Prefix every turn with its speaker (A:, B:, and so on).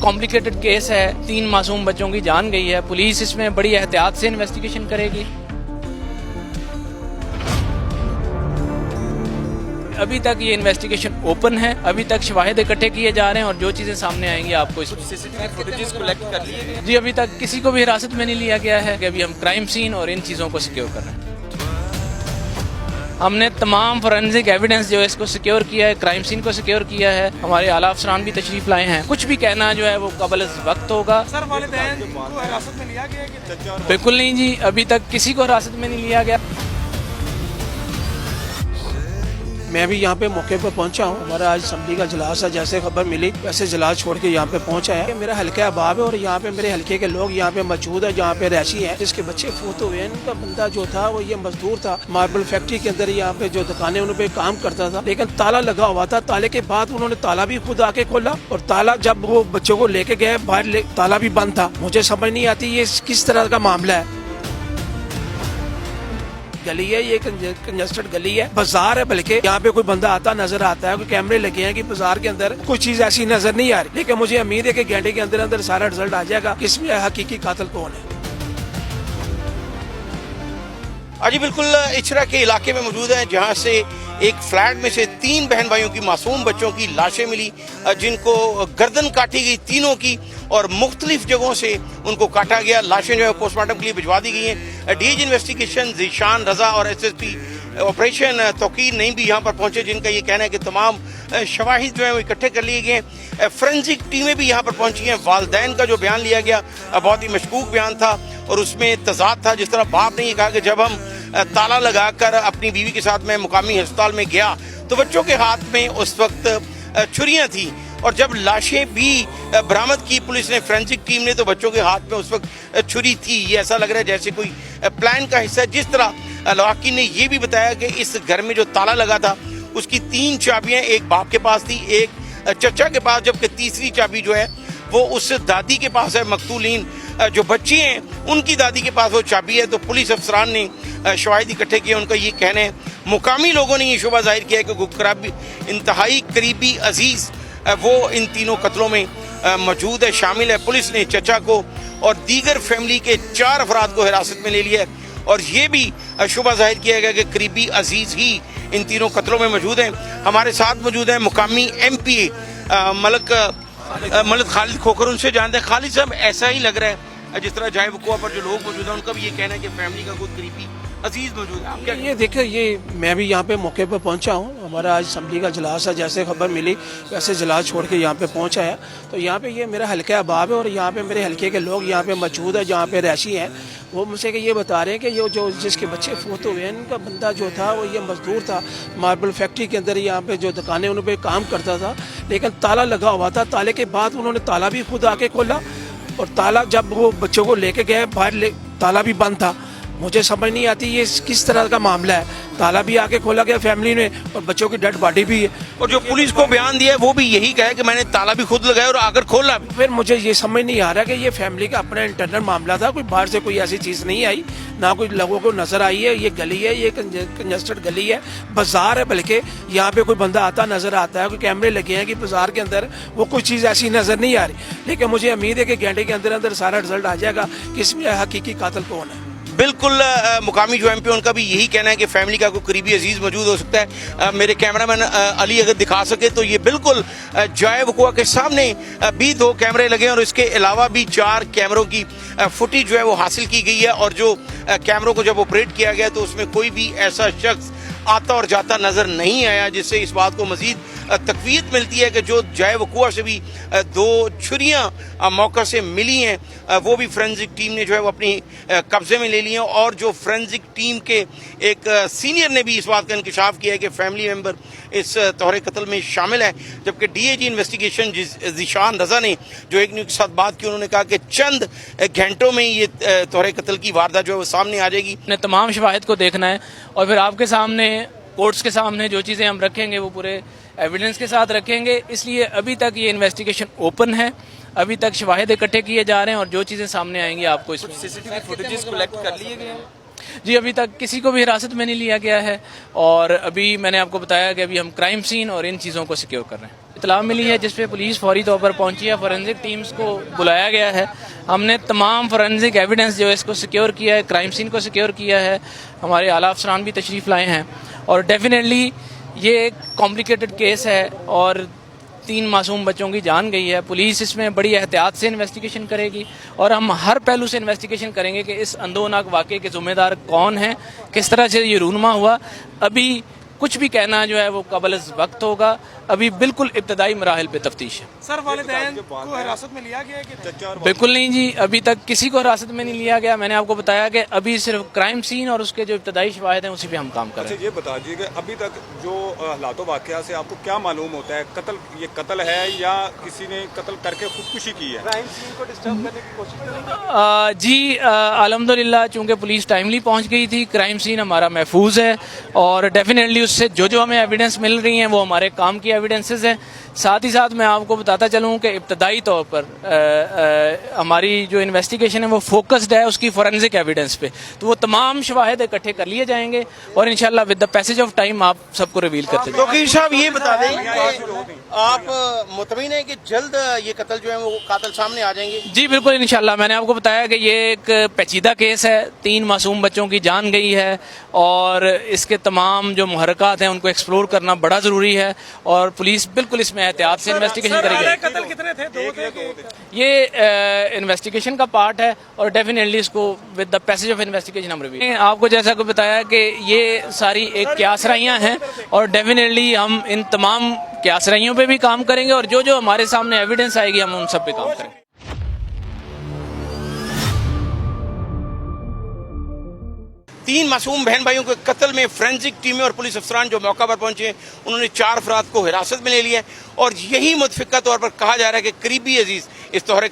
A: Complicated case है, 3 मासूम बच्चों की जान गई है। पुलिस इसमें बड़ी एहतियात से इन्वेस्टिगेशन करेगी। अभी तक ये इन्वेस्टिगेशन ओपन है, अभी तक शवाहिद इकट्ठे किए जा रहे हैं और जो चीज़ें सामने आएंगी आपको
B: सीसीटीवी फुटेजेस कलेक्ट कर लिए गए?
A: जी अभी तक किसी को भी हिरासत में नहीं लिया गया है कि अभी हम क्राइम सीन और इन चीज़ों को सिक्योर कर रहे हैं। हमने तमाम फोरेंसिक एविडेंस जो है इसको सिक्योर किया है, क्राइम सीन को सिक्योर किया है। हमारे आला अफसरान भी तशरीफ लाए हैं। कुछ भी कहना जो है वो काबिल वक्त होगा।
B: सर वालिदैन को हिरासत में लिया गया कि?
A: बिल्कुल नहीं जी, अभी तक किसी को हिरासत में नहीं लिया गया।
C: मैं भी यहाँ पे मौके पर पहुँचा हूँ। हमारा आज असम्बली का इजलास है, जैसे खबर मिली वैसे इजलास छोड़ के यहाँ पे पहुँचा है। मेरा हल्का अहबाब है और यहाँ पे मेरे हल्के के लोग यहाँ पे मौजूद है, जहाँ पे रैशी है। जिसके बच्चे फौत हुए हैं, इनका बंदा जो था वो ये मजदूर था, मार्बल फैक्ट्री के अंदर यहाँ पे जो दुकानें उन पे काम करता था, लेकिन ताला लगा हुआ था। ताले के बाद उन्होंने ताला भी खुद आके खोला और ताला जब वो बच्चों को लेके गए बाहर ताला भी बंद था। मुझे समझ नहीं आती ये किस तरह का मामला है। गली है, ये कंजस्टेड गली है, बाजार है, बल्कि यहाँ पे कोई बंदा आता नजर आता है। कोई कैमरे लगे हैं कि बाजार के अंदर कोई चीज ऐसी नजर नहीं आ रही, लेकिन मुझे उम्मीद है कि घंटे के अंदर अंदर सारा रिजल्ट आ जाएगा इसमें हकीकी कातिल कौन है।
B: अजी बिल्कुल इचरा के इलाके में मौजूद है, जहाँ से एक फ्लैट में से 3 बहन भाइयों की मासूम बच्चों की लाशें मिली, जिनको गर्दन काटी गई तीनों की और मुख्तलिफ जगहों से उनको काटा गया। लाशें जो है पोस्टमार्टम के लिए भिजवा दी गई हैं। डीएजी इन्वेस्टिगेशन ज़ीशान रजा और एसएसपी ऑपरेशन तौकीर नहीं भी यहाँ पर पहुंचे, जिनका ये कहना है कि तमाम शवाहिद जो है वो इकट्ठे कर लिए गए हैं। फोरेंसिक टीमें भी यहाँ पर पहुंची हैं। वालिदैन का जो बयान लिया गया बहुत ही मशकूक बयान था और उसमें तजाद था। जिस तरह बाप ने ये कहा कि जब हम ताला लगाकर अपनी बीवी के साथ मैं मुकामी अस्पताल में गया तो बच्चों के हाथ में उस वक्त छुरियां थी, और जब लाशें भी बरामद की पुलिस ने, फोरेंसिक टीम ने, तो बच्चों के हाथ में उस वक्त छुरी थी। ये ऐसा लग रहा है जैसे कोई प्लान का हिस्सा। जिस तरह लवाकिन ने ये भी बताया कि इस घर में जो ताला लगा था उसकी 3 चाबियां एक बाप के पास थी, एक चचा के पास, जबकि तीसरी चाबी जो है वो उस दादी के पास है। मकतूलीन जो बच्ची हैं उनकी दादी के पास वो चाबी है। तो पुलिस अफसरान ने शवाहिद इकट्ठे किए। उनका ये कहना है, मुकामी लोगों ने ये शुबा जाहिर किया है कि गुकराबी इंतहाई करीबी अजीज वो इन तीनों कत्लों में मौजूद है, शामिल है। पुलिस ने चचा को और दीगर फैमिली के 4 अफराद को हिरासत में ले लिया है और ये भी शुबा जाहिर किया गया कि करीबी अजीज ही इन तीनों कत्लों में मौजूद हैं। हमारे साथ मौजूद हैं मुकामी MP मलिक खालिद खोखर, उनसे जानते हैं। खालिद साहब, ऐसा ही लग रहा है जिस तरह जाए वकुआ पर जो लोग मौजूद हैं उनका भी ये कहना है कि फैमिली का कोई करीबी अजीज मौजूद है। आप क्या
C: ये देखिए, ये मैं भी यहाँ पे मौके पर पहुँचा हूँ। हमारा आज असम्बली का इजलास है, जैसे खबर मिली वैसे इजलास छोड़ के यहाँ पे पहुँचा है। तो यहाँ पे ये मेरा हल्का अहबाब है और यहाँ पे मेरे हल्के के लोग यहाँ पे मौजूद है, जहाँ पे रैशी हैं। वो मुझसे ये बता रहे हैं कि ये जो जिसके बच्चे फौत हुए हैं, इनका बंदा जो था वो ये मजदूर था, मार्बल फैक्ट्री के अंदर यहाँ पे जो दुकानें उन पे काम करता था, लेकिन ताला लगा हुआ था। ताले के बाद उन्होंने ताला भी खुद आके खोला और ताला जब वो बच्चों को लेके गए बाहर ताला भी बंद था। मुझे समझ नहीं आती ये किस तरह का मामला है। ताला भी आके खोला गया फैमिली ने और बच्चों की डेड बॉडी भी है।
B: और जो पुलिस को बयान दिया है वो भी यही कहा है कि मैंने ताला भी खुद लगाया और आकर खोला भी।
C: फिर मुझे ये समझ नहीं आ रहा कि ये फैमिली का अपना इंटरनल मामला था, कोई बाहर से कोई ऐसी चीज़ नहीं आई, ना कोई लोगों को नजर आई है। ये गली है, ये कंजस्टेड गली है, बाजार है, बल्कि यहाँ पे कोई बंदा आता नजर आता है। कोई कैमरे लगे हैं कि बाजार के अंदर वो कोई चीज़ ऐसी नजर नहीं आ रही, लेकिन मुझे उम्मीद है कि घंटे के अंदर अंदर सारा रिजल्ट आ जाएगा कि इसमें हकीकी कातिल कौन है।
B: बिल्कुल मुकामी जो MP उनका भी यही कहना है कि फैमिली का कोई करीबी अजीज मौजूद हो सकता है। मेरे कैमरामैन अली अगर दिखा सके तो ये बिल्कुल जाए वकुआ के सामने भी 2 कैमरे लगे और इसके अलावा भी 4 कैमरों की फुटेज जो है वो हासिल की गई है। और जो कैमरों को जब ऑपरेट किया गया तो उसमें कोई भी ऐसा शख्स आता और जाता नजर नहीं आया, जिससे इस बात को मजीद तकवीत मिलती है कि जो जाए वकुआ से भी 2 छुरियां मौका से मिली हैं वो भी फोरेंसिक टीम ने जो है वो अपनी कब्जे में ले ली हैं। और जो फोरेंसिक टीम के एक सीनियर ने भी इस बात का इंकशाफ किया है कि फैमिली मेंबर इस तोहरे कत्ल में शामिल है। जबकि DIG इन्वेस्टिगेशन ज़ीशान रजा ने जो एक न्यूज़ के साथ बात की, उन्होंने कहा कि चंद घंटों में ये तोहरे कत्ल की वारदात जो है वो सामने आ जाएगी।
A: तमाम शवाहिद को देखना है और फिर आपके सामने, कोर्ट्स के सामने जो चीज़ें हम रखेंगे वो पूरे एविडेंस के साथ रखेंगे। इसलिए अभी तक ये इन्वेस्टिगेशन ओपन है, अभी तक शवाहिद इकट्ठे किए जा रहे हैं और जो चीज़ें सामने आएंगी आपको इसमें।
B: सीसीटीवी फुटेजेस कलेक्ट कर लिए गए?
A: जी अभी तक किसी को भी हिरासत में नहीं लिया गया है और अभी मैंने आपको बताया कि अभी हम क्राइम सीन और इन चीज़ों को सिक्योर कर रहे हैं। इत्तला मिली है जिस पे पुलिस फौरी तौर पर पहुंची है। फॉरेंसिक टीम्स को बुलाया गया है। हमने तमाम फॉरेंसिक एविडेंस जो है इसको सिक्योर किया है, क्राइम सीन को सिक्योर किया है। हमारे आला अफसरान भी तशरीफ़ लाए हैं और डेफिनेटली ये एक कॉम्प्लिकेटेड केस है और 3 मासूम बच्चों की जान गई है। पुलिस इसमें बड़ी एहतियात से इन्वेस्टिगेशन करेगी और हम हर पहलू से इन्वेस्टिगेशन करेंगे कि इस अंदोनाक वाक़े के ज़िम्मेदार कौन हैं, किस तरह से ये रूनमा हुआ। अभी कुछ भी कहना जो है वो कबल वक्त होगा। अभी बिल्कुल इब्तदाई मराहिल पे तफ्तीश है।
C: सर वालिदैन को हिरासत में लिया गया है कि
A: बिल्कुल नहीं जी, अभी तक किसी को हिरासत में नहीं लिया गया। मैंने आपको बताया कि अभी सिर्फ क्राइम सीन और उसके जो इब्तदाई शवाहिद हैं उसी पे हम काम कर रहे हैं।
D: ये बता दीजिए कि अभी तक जो हालातों वाक़या से आपको क्या मालूम होता है? ये कत्ल है या किसी ने कत्ल करके खुदकुशी की है?
C: क्राइम सीन को डिस्टर्ब करने की कोशिश
A: जी अल्हम्दुलिल्लाह चूँकि पुलिस टाइमली पहुँच गई थी, क्राइम सीन हमारा महफूज है और डेफिनेटली उससे जो हमें एविडेंस मिल रही हैं वो हमारे काम की एविडेंसेस हैं। साथ ही साथ मैं आपको बताता चलूँ कि इब्तदाई तौर पर हमारी जो इन्वेस्टिगेशन है वो फोकस्ड है उसकी फॉरेंसिक एविडेंस पे, तो वो तमाम शवाहिद इकट्ठे कर लिए जाएंगे और इंशाल्लाह with the passage of time आप सबको रिवील करते जाएंगे।
B: वकील साहब ये बता दें कि आप मुतमिन हैं कि जल्द ये कत्ल जो है वो कातिल सामने आ जाएंगे?
A: जी बिल्कुल इंशाल्लाह। मैंने आपको बताया कि ये एक पेचीदा केस है, 3 मासूम बच्चों की जान गई है और इसके तमाम जो मुहर्रकात हैं उनको एक्सप्लोर करना बड़ा ज़रूरी है और पुलिस बिल्कुल इसमें एहतियात से इन्वेस्टिगेशन करेगी।
C: कत्ल कितने थे? 2 थे।
A: ये इन्वेस्टिगेशन का पार्ट है और डेफिनेटली इसको with the passage of investigation हम रिव्यू। आपको जैसा को बताया कि ये सारी एक क्यासराइयाँ हैं और डेफिनेटली हम इन तमाम क्यासराइयों पे भी काम करेंगे और जो हमारे सामने एविडेंस आएगी हम उन सब पे काम करेंगे।
B: 3 मासूम बहन भाइयों के कत्ल में फोरेंसिक टीमें और पुलिस अफसरान जो मौका पर पहुंचे उन्होंने 4 अफराद को हिरासत में ले लिया और यही मुतफिका तौर पर कहा जा रहा है कि करीबी अजीज इस तोहरे